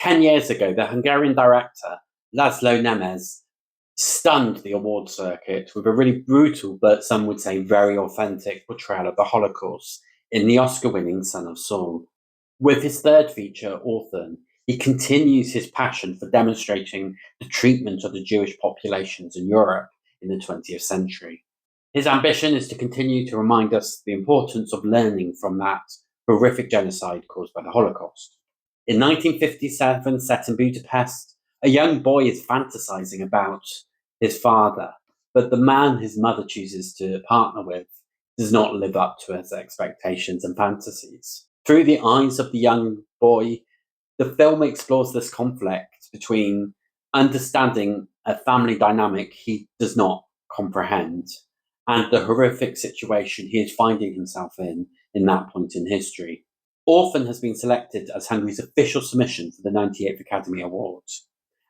10 years ago, the Hungarian director, Laszlo Nemes, stunned the award circuit with a really brutal, but some would say very authentic portrayal of the Holocaust in the Oscar-winning Son of Saul. With his third feature, Orphan, he continues his passion for demonstrating the treatment of the Jewish populations in Europe in the 20th century. His ambition is to continue to remind us the importance of learning from that horrific genocide caused by the Holocaust. In 1957, set in Budapest, a young boy is fantasizing about his father, but the man his mother chooses to partner with does not live up to his expectations and fantasies. Through the eyes of the young boy, the film explores this conflict between understanding a family dynamic he does not comprehend and the horrific situation he is finding himself in that point in history. Orphan has been selected as Hungary's official submission for the 98th Academy Awards,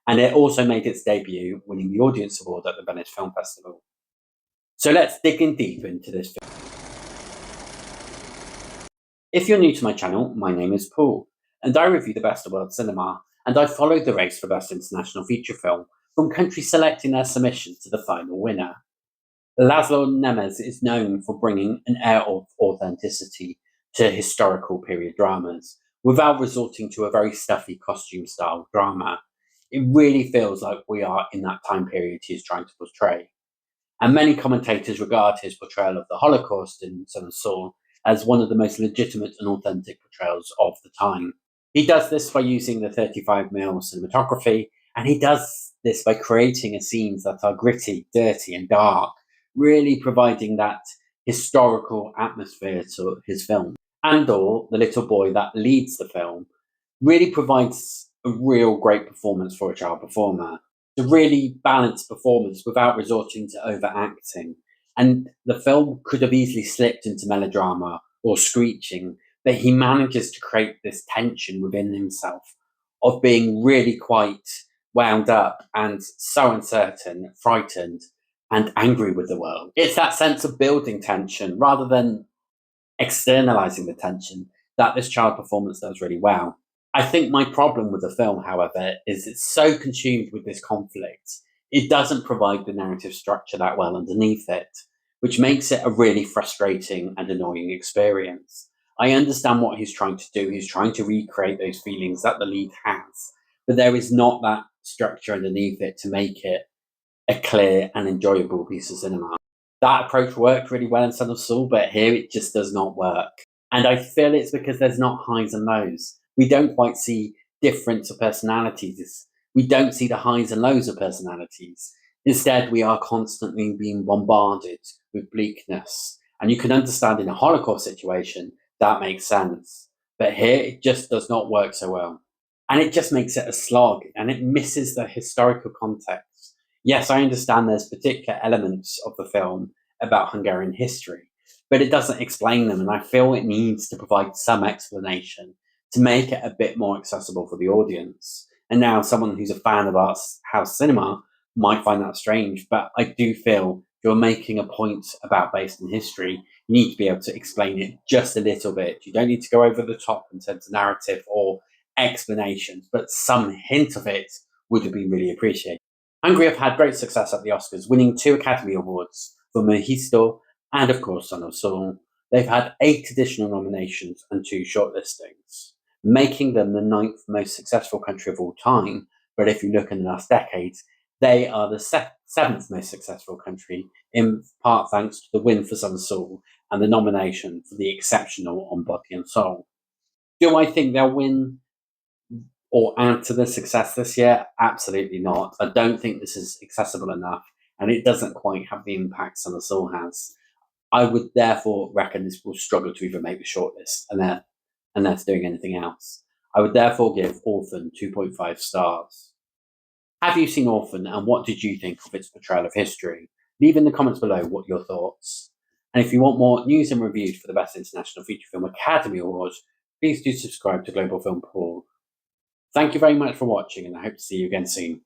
and it also made its debut, winning the Audience Award at the Venice Film Festival. So let's dig in deep into this film. If you're new to my channel, my name is Paul, and I review the best of world cinema, and I followed the race for Best International Feature Film, from countries selecting their submission to the final winner. Laszlo Nemes is known for bringing an air of authenticity to historical period dramas, without resorting to a very stuffy costume-style drama. It really feels like we are in that time period he is trying to portray. And many commentators regard his portrayal of the Holocaust in Son of Saul as one of the most legitimate and authentic portrayals of the time. He does this by using the 35mm cinematography, and he does this by creating scenes that are gritty, dirty, and dark, really providing that historical atmosphere to his film. Andor, the little boy that leads the film, really provides a real great performance for a child performer. It's a really balanced performance without resorting to overacting. And the film could have easily slipped into melodrama or screeching, but he manages to create this tension within himself of being really quite wound up and so uncertain, frightened, and angry with the world. It's that sense of building tension rather than externalizing the tension that this child performance does really well. I think my problem with the film, however, is it's so consumed with this conflict, it doesn't provide the narrative structure that well underneath it, which makes it a really frustrating and annoying experience. I understand what he's trying to do. He's trying to recreate those feelings that the lead has, but there is not that structure underneath it to make it a clear and enjoyable piece of cinema. That approach worked really well in Son of Saul, but here it just does not work. And I feel it's because there's not highs and lows. We don't quite see difference of personalities. We don't see the highs and lows of personalities. Instead, we are constantly being bombarded with bleakness. And you can understand in a Holocaust situation, that makes sense. But here, it just does not work so well. And it just makes it a slog, and it misses the historical context. Yes, I understand there's particular elements of the film about Hungarian history, but it doesn't explain them, and I feel it needs to provide some explanation to make it a bit more accessible for the audience. And now someone who's a fan of art house cinema might find that strange, but I do feel if you're making a point about based in history, you need to be able to explain it just a little bit. You don't need to go over the top in terms of narrative or explanations, but some hint of it would have been really appreciated. Hungary have had great success at the Oscars, winning 2 Academy Awards for Mephisto and, of course, Son of Saul. They've had 8 additional nominations and 2 shortlistings, making them the 9th most successful country of all time. But if you look in the last decades, they are the 7th most successful country, in part thanks to the win for Son of Saul and the nomination for the exceptional On Body and Soul. Do I think they'll win or add to the success this year? Absolutely not. I don't think this is accessible enough, and it doesn't quite have the impact Son of Saul has. I would therefore reckon this will struggle to even make the shortlist, unless doing anything else. I would therefore give Orphan 2.5 stars. Have you seen Orphan, and what did you think of its portrayal of history? Leave in the comments below what your thoughts. And if you want more news and reviews for the Best International Feature Film Academy Awards, please do subscribe to Global Film Paul. Thank you very much for watching, and I hope to see you again soon.